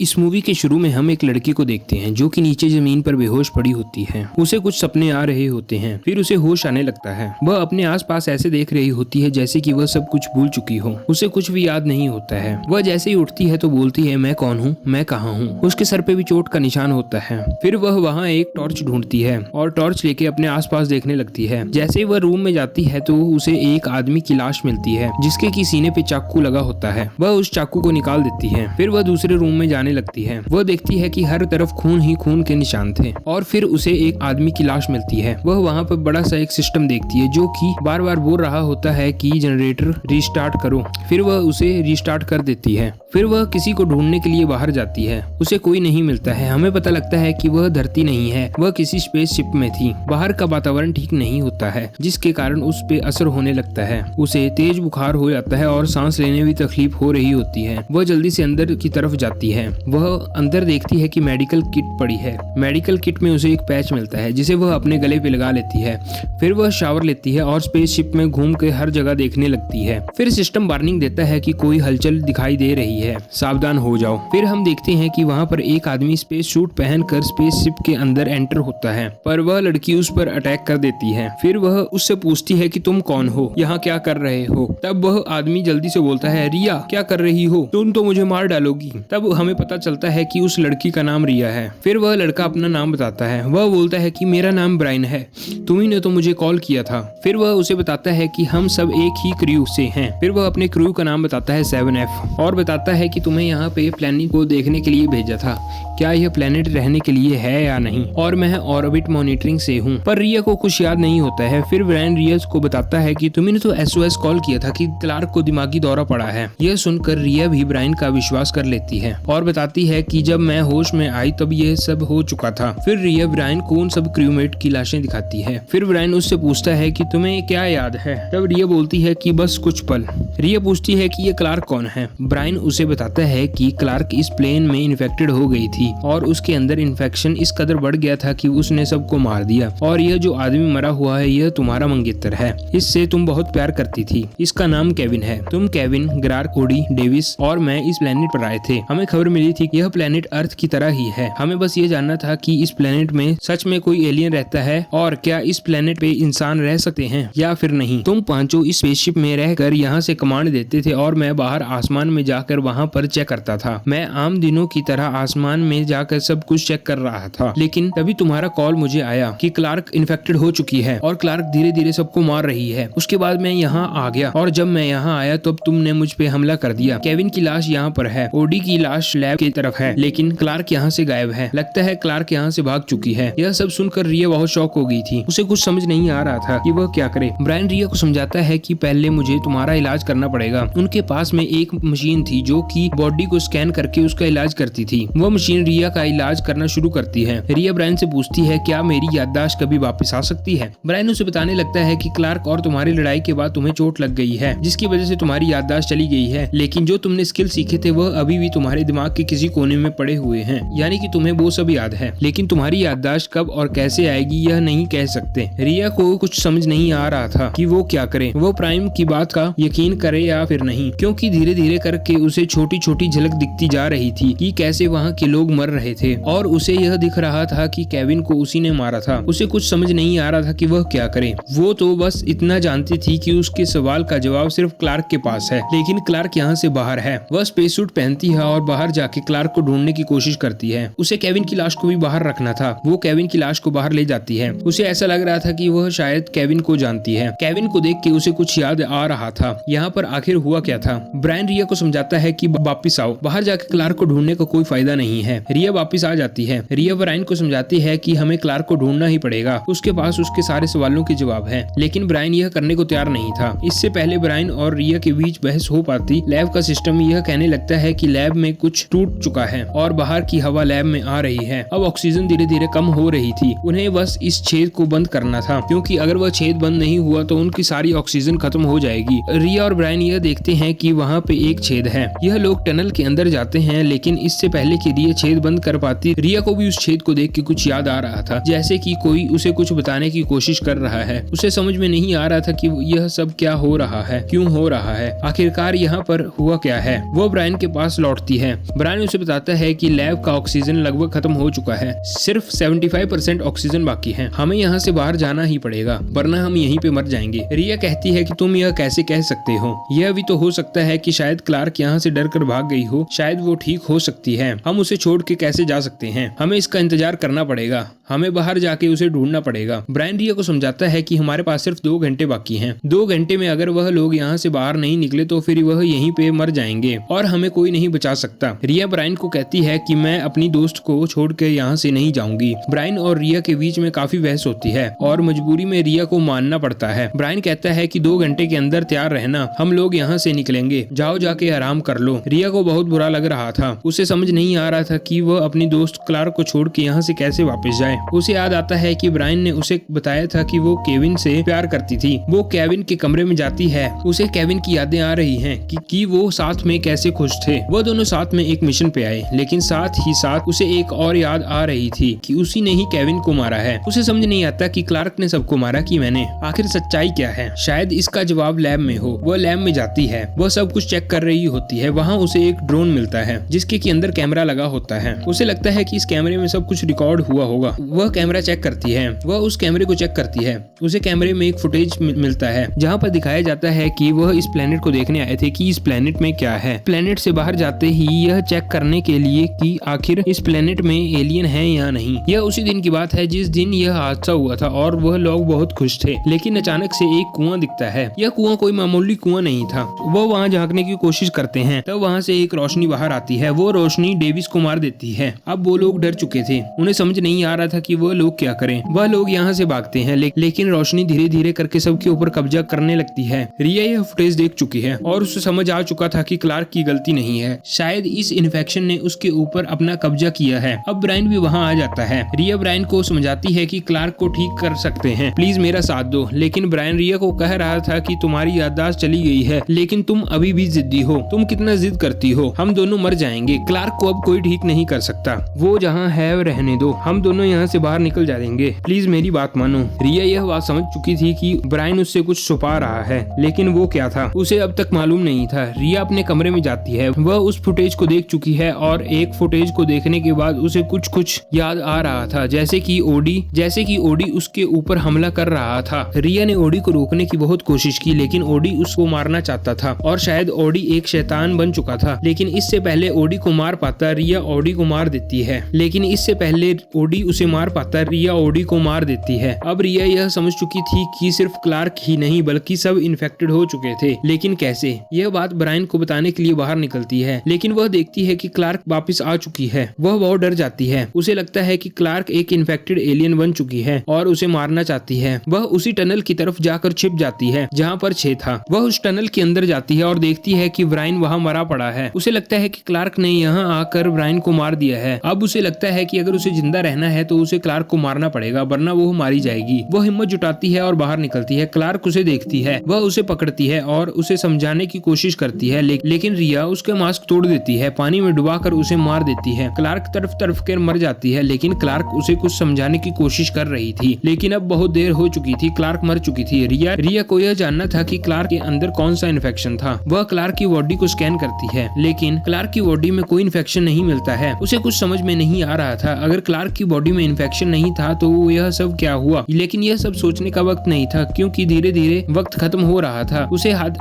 इस मूवी के शुरू में हम एक लड़की को देखते हैं जो कि नीचे जमीन पर बेहोश पड़ी होती है। उसे कुछ सपने आ रहे होते हैं, फिर उसे होश आने लगता है। वह अपने आसपास ऐसे देख रही होती है जैसे कि वह सब कुछ भूल चुकी हो। उसे कुछ भी याद नहीं होता है। वह जैसे ही उठती है तो बोलती है, मैं कौन हूँ, मैं कहाँ हूँ। उसके सर पे भी चोट का निशान होता है। फिर वह वहाँ एक टॉर्च ढूंढती है और टॉर्च लेके अपने आसपास देखने लगती है। जैसे ही वह रूम में जाती है तो उसे एक आदमी की लाश मिलती है जिसके की सीने पे चाकू लगा होता है। वह उस चाकू को निकाल देती है। फिर वह दूसरे रूम में जाने लगती है। वह देखती है कि हर तरफ खून ही खून के निशान थे और फिर उसे एक आदमी की लाश मिलती है। वह वहाँ पर बड़ा सा एक सिस्टम देखती है जो कि बार बार बोल रहा होता है कि जनरेटर रिस्टार्ट करो। फिर वह उसे रिस्टार्ट कर देती है। फिर वह किसी को ढूंढने के लिए बाहर जाती है। उसे कोई नहीं मिलता है। हमें पता लगता है कि वह धरती नहीं है, वह किसी स्पेसशिप में थी। बाहर का वातावरण ठीक नहीं होता है जिसके कारण उस पे असर होने लगता है। उसे तेज बुखार हो जाता है और सांस लेने में तकलीफ हो रही होती है। वह जल्दी से अंदर की तरफ जाती है। वह अंदर देखती है कि मेडिकल किट पड़ी है। मेडिकल किट में उसे एक पैच मिलता है जिसे वह अपने गले पे लगा लेती है। फिर वह शावर लेती है और स्पेसशिप में घूम के हर जगह देखने लगती है। फिर सिस्टम वार्निंग देता है कि कोई हलचल दिखाई दे रही है, सावधान हो जाओ। फिर हम देखते हैं कि वहाँ पर एक आदमी स्पेस सूट पहनकर स्पेसशिप के अंदर एंटर होता है, पर वह लड़की उस पर अटैक कर देती है। फिर वह उससे पूछती है कि तुम कौन हो, यहाँ क्या कर रहे हो। तब वह आदमी जल्दी से बोलता है, रिया क्या कर रही हो, तुम तो मुझे मार डालोगी। तब हमें पता चलता है कि उस लड़की का नाम रिया है। फिर वह लड़का अपना नाम बताता है। वह बोलता है कि मेरा नाम ब्रायन है, तुम्ही ने तो मुझे कॉल किया था। फिर वह उसे बताता है कि हम सब एक ही क्रू से हैं। फिर वह अपने क्रू का नाम बताता है 7F और बताता है कि तुम्हें यहाँ पे प्लेनेट को देखने के लिए भेजा था, क्या यह प्लेनेट रहने के लिए है या नहीं, और मैं ऑर्बिट मॉनिटरिंग से हूँ। पर रिया को कुछ याद नहीं होता है। फिर ब्रायन रिया को बताता है कि तुमने तो SOS कॉल किया था कि क्लार्क को दिमागी दौरा पड़ा है। यह सुनकर रिया भी ब्रायन का विश्वास कर लेती है और बताती है कि जब मैं होश में आई तब यह सब हो चुका था। फिर रिया ब्रायन को उन सब क्रूमेट की लाशें दिखाती है। फिर ब्रायन उससे पूछता है कि तुम्हें क्या याद है। तब रिया बोलती है कि बस कुछ पल। रिया पूछती है कि ये क्लार्क कौन है। ब्रायन उसे बताता है कि क्लार्क इस प्लेन में इन्फेक्टेड हो गई थी और उसके अंदर इन्फेक्शन इस कदर बढ़ गया था कि उसने सबको मार दिया, और यह जो आदमी मरा हुआ है यह तुम्हारा मंगेतर है, इससे तुम बहुत प्यार करती थी। इसका नाम केविन है। तुम केविन, ग्रार्क, कोडी, डेविस और मैं इस प्लेनेट पर आए थे। हमें खबर मिली थी कि यह प्लेनेट अर्थ की तरह ही है। हमें बस ये जानना था कि इस प्लेनेट में सच में कोई एलियन रहता है और क्या इस प्लेनेट पे इंसान रह सकते हैं या फिर नहीं। तुम पांचों इस स्पेसशिप में रहकर यहाँ से कमांड देते थे और मैं बाहर आसमान में जाकर वहाँ पर चेक करता था। मैं आम दिनों की तरह आसमान में जाकर सब कुछ चेक कर रहा था, लेकिन तभी तुम्हारा कॉल मुझे आया कि क्लार्क इन्फेक्टेड हो चुकी है और क्लार्क धीरे धीरे सबको मार रही है। उसके बाद मैं यहाँ आ गया और जब मैं यहाँ आया तब तुमने मुझ पे हमला कर दिया। केविन की लाश यहाँ पर है, ओडी की लाश लैब की तरफ है, लेकिन क्लार्क यहाँ से गायब है। लगता है क्लार्क यहाँ से भाग चुकी है। यह सब सुनकर रिया बहुत शॉक हो गई थी। उसे कुछ समझ नहीं आ रहा था कि वह क्या करे। ब्रायन रिया को समझाता है कि पहले मुझे तुम्हारा इलाज करना पड़ेगा। उनके पास में एक मशीन थी जो कि बॉडी को स्कैन करके उसका इलाज करती थी। वह मशीन रिया का इलाज करना शुरू करती है। रिया ब्रायन से पूछती है, क्या मेरी याददाश्त कभी वापस आ सकती है। ब्रायन उसे बताने लगता है कि क्लार्क और तुम्हारी लड़ाई के बाद तुम्हें चोट लग गई है जिसकी वजह से तुम्हारी याददाश्त चली गई है, लेकिन जो तुमने स्किल सीखे थे वह अभी भी तुम्हारे दिमाग के किसी कोने में पड़े हुए हैं, यानी कि तुम्हें वो सब याद है, लेकिन तुम्हारी याददाश्त कब और कैसे आएगी यह नहीं कह सकते। रिया को कुछ समझ नहीं आ रहा था कि वो क्या करे। वो प्राइम की बात का यकीन करे या फिर नहीं, क्योंकि धीरे धीरे करके उसे छोटी छोटी झलक दिखती जा रही थी कि कैसे वहाँ के लोग मर रहे थे और उसे यह दिख रहा था कि केविन को उसी ने मारा था। उसे कुछ समझ नहीं आ रहा था कि वह क्या करे। वो तो बस इतना जानती थी कि उसके सवाल का जवाब सिर्फ क्लार्क के पास है, लेकिन क्लार्क यहाँ से बाहर है। वह स्पेस सूट पहनती है और बाहर जाके क्लार्क को ढूंढने की कोशिश करती है। उसे केविन की लाश को भी बाहर रखना था। वो केविन की लाश को बाहर ले जाती है। उसे ऐसा लग रहा था कि वह शायद केविन को जानती है। केविन को देख के उसे कुछ याद आ रहा था, यहाँ पर आखिर हुआ क्या था। ब्रायन रिया को समझाता है कि वापिस आओ, बाहर जाके क्लार्क को ढूंढने का कोई फायदा नहीं है। रिया वापिस आ जाती है। रिया ब्रायन को समझाती है कि हमें क्लार्क को ढूंढना ही पड़ेगा, उसके पास उसके सारे सवालों के जवाब है, लेकिन ब्रायन यह करने को तैयार नहीं था। इससे पहले ब्रायन और रिया के बीच बहस हो पाती, लैब का सिस्टम यह कहने लगता है कि लैब में कुछ टूट चुका है और बाहर की हवा लैब में आ रही है। अब ऑक्सीजन धीरे धीरे कम हो रही थी। उन्हें बस इस छेद को बंद करना था, क्योंकि अगर वह छेद बंद नहीं हुआ तो उनकी सारी ऑक्सीजन खत्म हो जाएगी। रिया और ब्रायन यह देखते हैं कि वहाँ पे एक छेद है। यह लोग टनल के अंदर जाते हैं, लेकिन इससे पहले कि रिया छेद बंद कर पाती, रिया को भी उस छेद को देख के कुछ याद आ रहा था, जैसे कि कोई उसे कुछ बताने की कोशिश कर रहा है। उसे समझ में नहीं आ रहा था कि यह सब क्या हो रहा है, क्यों हो रहा है, आखिरकार यहाँ पर हुआ क्या है। वो ब्रायन के पास लौटती है। ब्रायन उसे बताता है कि लैब का ऑक्सीजन लगभग खत्म हो चुका है, सिर्फ 75% ऑक्सीजन बाकी है। हमें यहाँ से बाहर जाना ही पड़ेगा वरना हम यहीं पे मर जाएंगे। रिया कहती है कि तुम यह कैसे कह सकते हो, यह भी तो हो सकता है कि शायद क्लार्क यहाँ से डर कर भाग गई हो, शायद वो ठीक हो सकती है। हम उसे छोड़ के कैसे जा सकते हैं, हमें इसका इंतजार करना पड़ेगा, हमें बाहर जाके उसे ढूंढना पड़ेगा। ब्रायन रिया को समझाता है कि हमारे पास सिर्फ 2 घंटे बाकी हैं। 2 घंटे में अगर वह लोग यहाँ से बाहर नहीं निकले तो फिर वह यहीं पे मर जाएंगे और हमें कोई नहीं बचा सकता। रिया ब्रायन को कहती है कि मैं अपनी दोस्त को छोड़ के यहाँ से नहीं जाऊंगी। ब्रायन और रिया के बीच में काफी बहस होती है और मजबूरी में रिया को मानना पड़ता है। ब्रायन कहता है कि 2 घंटे के अंदर तैयार रहना, हम लोग यहाँ से निकलेंगे, जाओ जाके आराम कर लो। रिया को बहुत बुरा लग रहा था, उसे समझ नहीं आ रहा था कि वह अपनी दोस्त क्लार्क को छोड़ के यहाँ से कैसे वापस जाए। उसे याद आता है कि ब्रायन ने उसे बताया था कि वो केविन से प्यार करती थी। वो केविन के कमरे में जाती है, उसे केविन की यादें आ रही हैं कि वो साथ में कैसे खुश थे। वो दोनों साथ में एक मिशन पे आए, लेकिन साथ ही साथ उसे एक और याद आ रही थी कि उसी ने ही केविन को मारा है। उसे समझ नहीं आता कि क्लार्क ने सबको मारा कि मैंने, आखिर सच्चाई क्या है। शायद इसका जवाब लैब में हो। वह लैब में जाती है, वह सब कुछ चेक कर रही होती है। वहाँ उसे एक ड्रोन मिलता है जिसके के अंदर कैमरा लगा होता है। उसे लगता है कि इस कैमरे में सब कुछ रिकॉर्ड हुआ होगा। वह कैमरा चेक करती है, वह उस कैमरे को चेक करती है। उसे कैमरे में एक फुटेज मिलता है जहाँ पर दिखाया जाता है कि वह इस प्लेनेट को देखने आए थे कि इस प्लेनेट में क्या है। प्लेनेट से बाहर जाते ही यह चेक करने के लिए कि आखिर इस प्लेनेट में एलियन है या नहीं। यह उसी दिन की बात है जिस दिन यह हादसा हुआ था और वह लोग बहुत खुश थे। लेकिन अचानक से एक कुआं दिखता है। यह कुआं कोई मामूली कुआं नहीं था। वो वहाँ झांकने की कोशिश करते हैं, तब वहाँ से एक रोशनी बाहर आती है। वो रोशनी डेविस को मार देती है। अब वो लोग डर चुके थे, उन्हें समझ नहीं आ रहा था कि वह लोग क्या करें। वह लोग यहाँ से भागते हैं, लेकिन रोशनी धीरे धीरे करके सबके ऊपर कब्जा करने लगती है। रिया यह फुटेज देख चुकी है और उसे समझ आ चुका था कि क्लार्क की गलती नहीं है, शायद इस इन्फेक्शन ने उसके ऊपर अपना कब्जा किया है। अब ब्रायन भी वहाँ आ जाता है। रिया ब्रायन को समझाती है कि क्लार्क को ठीक कर सकते हैं, प्लीज मेरा साथ दो। लेकिन ब्रायन रिया को कह रहा था कि तुम्हारी याददाश्त चली गई है, लेकिन तुम अभी भी जिद्दी हो, तुम कितना जिद करती हो, हम दोनों मर जाएंगे। क्लार्क को अब कोई ठीक नहीं कर सकता, वो जहाँ है रहने दो, हम दोनों यहाँ से बाहर निकल जाएंगे, प्लीज मेरी बात मानो। रिया यह बात समझ चुकी थी कि ब्रायन उससे कुछ छुपा रहा है, लेकिन वो क्या था उसे अब तक मालूम नहीं था। रिया अपने कमरे में जाती है, वह उस फुटेज को देख चुकी है और एक फुटेज को देखने के बाद उसे कुछ याद आ रहा था, जैसे कि ओडी उसके ऊपर हमला कर रहा था। रिया ने ओडी को रोकने की बहुत कोशिश की, लेकिन ओडी उसको मारना चाहता था और शायद ओडी एक शैतान बन चुका था। लेकिन इससे पहले ओडी को मार पाता, रिया ओडी को मार देती है। लेकिन इससे पहले ओडी उसे मार पाता, रिया ओडी को मार देती है। अब रिया यह समझ चुकी थी कि सिर्फ क्लार्क ही नहीं बल्कि सब इन्फेक्टेड हो चुके थे, लेकिन कैसे। यह बात ब्रायन को बताने के लिए बाहर निकलती है, लेकिन वह देखती है कि क्लार्क वापस आ चुकी है। वह बहुत डर जाती है, उसे लगता है कि क्लार्क एक इन्फेक्टेड एलियन बन चुकी है और उसे मारना चाहती है। वह उसी टनल की तरफ जाकर छिप जाती है जहाँ पर 6 था। वह उस टनल के अंदर जाती है और देखती है कि ब्रायन वहाँ मरा पड़ा है। उसे लगता है कि क्लार्क ने यहाँ आकर ब्रायन को मार दिया है। अब उसे लगता है कि अगर उसे जिंदा रहना है तो उसे क्लार्क को मारना पड़ेगा, वरना वो मारी जाएगी। वह हिम्मत जुटाती है और बाहर निकलती है। क्लार्क उसे देखती है, वह उसे पकड़ती है और उसे समझाने की कोशिश करती है, लेकिन रिया उसके मास्क तोड़ देती है, पानी में डुबाकर उसे मार देती है। क्लार्क तरफ तरफ कर मर जाती है, लेकिन क्लार्क उसे कुछ समझाने की कोशिश कर रही थी, लेकिन अब बहुत देर हो चुकी थी, क्लार्क मर चुकी थी। रिया को यह जानना था कि क्लार्क के अंदर कौन सा इन्फेक्शन था। वह क्लार्क की बॉडी को स्कैन करती है, लेकिन क्लार्क की बॉडी में कोई इन्फेक्शन नहीं मिलता है। उसे कुछ समझ में नहीं आ रहा था, अगर क्लार्क की बॉडी में इन्फेक्शन नहीं था तो यह सब क्या हुआ। लेकिन यह सब सोचने का वक्त नहीं था, क्योंकि धीरे धीरे वक्त खत्म हो रहा था।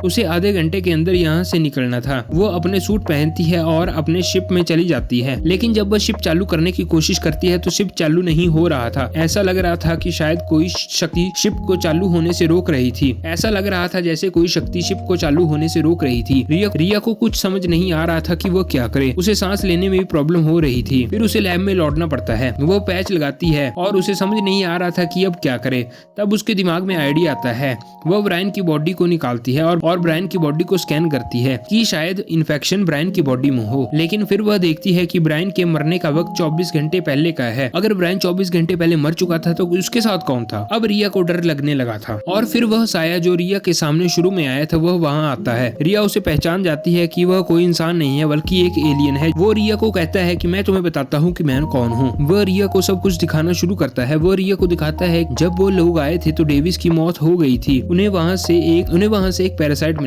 उसे आधे घंटे के अंदर यहाँ से निकलना था। वो अपने सूट पहनती है और अपने शिप में चली जाती है, लेकिन जब वह शिप चालू करने की कोशिश करती है तो शिप चालू नहीं हो रहा था। ऐसा लग रहा था कि शायद कोई शक्ति शिप को चालू होने से रोक रही थी। ऐसा लग रहा था जैसे कोई शक्ति शिप को चालू होने से रोक रही थी। रिया को कुछ समझ नहीं आ रहा था कि वो क्या करे। उसे सांस लेने में भी प्रॉब्लम हो रही थी। फिर उसे लैब में लौटना पड़ता है। वो पैच लगाती है और उसे समझ नहीं आ रहा था कि अब क्या करे। तब उसके दिमाग में आइडिया आता है। वह ब्रायन की बॉडी को निकालती है और ब्रायन की बॉडी को स्कैन करती है कि शायद इन्फेक्शन ब्रायन की बॉडी में हो। लेकिन फिर वह देखती है कि ब्रायन के मरने का वक्त 24 घंटे पहले का है। अगर ब्रायन 24 घंटे पहले मर चुका था तो उसके साथ कौन था। अब रिया को डर लगने लगा था और फिर वह साया जो रिया के सामने शुरू में आया था वह वहाँ आता है। रिया उसे पहचान जाती है कि वह कोई इंसान नहीं है बल्कि एक एलियन है। वो रिया को कहता है कि मैं तुम्हें बताता हूँ कि मैं कौन हूँ। वह रिया को सब कुछ दिखाना शुरू करता है। वह रिया को दिखाता है जब वो लोग आए थे तो डेविस की मौत हो गई थी। उन्हें वहाँ से एक पैरासाइट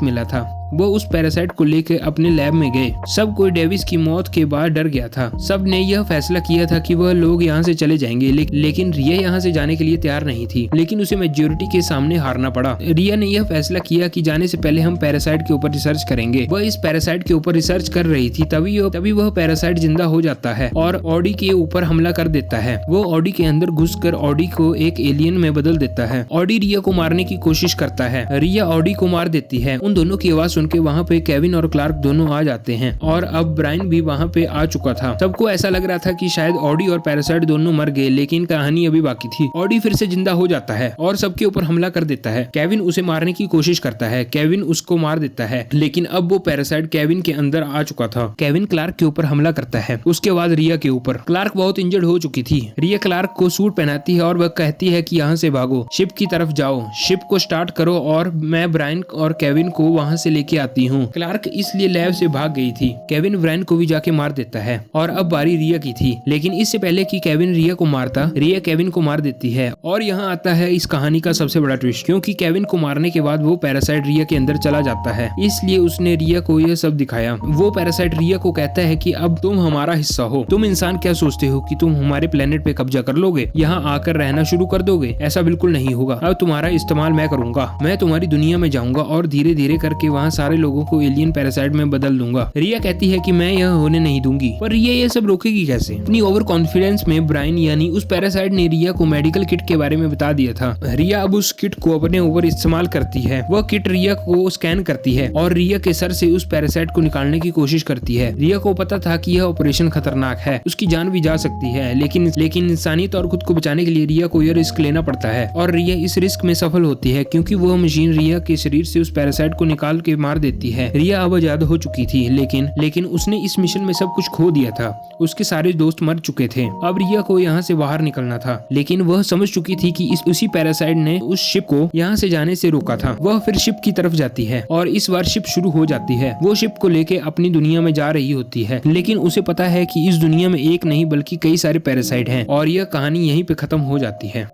मिला था। वो उस पैरासाइट को लेकर अपने लैब में गए। सब कोई डेविस की मौत के बाद डर गया था। सब ने यह फैसला किया था कि वह लोग यहाँ से चले जाएंगे, लेकिन रिया यहाँ से जाने के लिए तैयार नहीं थी। लेकिन उसे मेजोरिटी के सामने हारना पड़ा। रिया ने यह फैसला किया कि जाने से पहले हम पैरासाइट के ऊपर रिसर्च करेंगे। वह इस पैरासाइट के ऊपर रिसर्च कर रही थी, तभी वह पैरासाइट जिंदा हो जाता है और ऑडी के ऊपर हमला कर देता है। वो ऑडी के अंदर घुसकर ऑडी को एक एलियन में बदल देता है। ऑडी रिया को मारने की कोशिश करता है। रिया ऑडी को मार देती है। उन दोनों की आवाज सुनकर वहाँ पे केविन और क्लार्क दोनों आ जाते हैं और अब ब्रायन भी वहाँ पे आ चुका था। सबको ऐसा लग रहा था कि शायद ऑडी और पैरासाइट दोनों मर गए, लेकिन कहानी अभी बाकी थी। ऑडी फिर से जिंदा हो जाता है और सबके ऊपर हमला कर देता है। केविन उसे मारने की कोशिश करता है। केविन उसको मार देता है, लेकिन अब वो पैरासाइट केविन के अंदर आ चुका था। केविन क्लार्क के ऊपर हमला करता है। उसके बाद रिया के ऊपर। क्लार्क बहुत इंजर्ड हो चुकी थी। रिया क्लार्क को सूट पहनाती है और वह कहती है कि यहाँ से भागो, शिप की तरफ जाओ, शिप को स्टार्ट करो और मैं ब्रायन और केविन को वहाँ से लेके आती हूँ। क्लार्क इसलिए लैब से भाग गई थी। केविन ब्रायन को भी जाके मार देता है और अब बारी रिया की थी। लेकिन इससे पहले कि केविन रिया को मारता, रिया केविन को मार देती है। और यहाँ आता है इस कहानी का सबसे बड़ा ट्विस्ट, क्योंकि केविन को मारने के बाद वो पैरासाइट रिया के अंदर चला जाता है, इसलिए उसने रिया को यह सब दिखाया। वो पैरासाइट रिया को कहता है कि अब तुम हमारा हिस्सा हो। तुम इंसान क्या सोचते हो कि तुम हमारे प्लेनेट पे कब्जा कर लोगे, यहाँ आकर रहना शुरू कर दोगे? ऐसा बिल्कुल नहीं होगा। अब तुम्हारा इस्तेमाल मैं करूंगा। मैं तुम्हारी दुनिया में जाऊंगा और धीरे धीरे करके वहाँ सारे लोगों को एलियन पैरासाइट में बदल दूंगा। रिया कहती है कि मैं यह होने नहीं दूंगी, पर रिया ये सब रोकेगी कैसे? अपनी ओवर कॉन्फिडेंस में ब्रायन यानी उस पैरासाइट ने रिया को मेडिकल किट के बारे में बता दिया था। रिया अब उस किट को अपने ऊपर इस्तेमाल करती है। वह किट रिया को स्कैन करती है और रिया के सर से उस पैरासाइट को निकालने की कोशिश करती है। रिया को पता था कि यह ऑपरेशन खतरनाक है, उसकी जान भी जा सकती है, लेकिन इंसानियत और खुद को बचाने के लिए रिया को यह रिस्क लेना पड़ता है और रिया इस रिस्क में सफल होती है, क्योंकि वह मशीन रिया के शरीर से उस पैरासाइट को निकाल के मार देती है। रिया अब आजाद हो चुकी थी, लेकिन उसने इस मिशन में सब कुछ खो दिया था। उसके सारे दोस्त मर चुके थे। अब रिया को यहाँ से बाहर निकलना था, लेकिन वह समझ चुकी थी कि उसी पैरासाइट ने उस शिप को यहाँ से जाने से रोका था। वह फिर शिप की तरफ जाती है और इस बार शिप शुरू हो जाती है। वो शिप को लेके अपनी दुनिया में जा रही होती है, लेकिन उसे पता है कि इस दुनिया में एक नहीं बल्कि कई सारे पैरासाइट हैं और यह कहानी यहीं पे खत्म हो जाती है।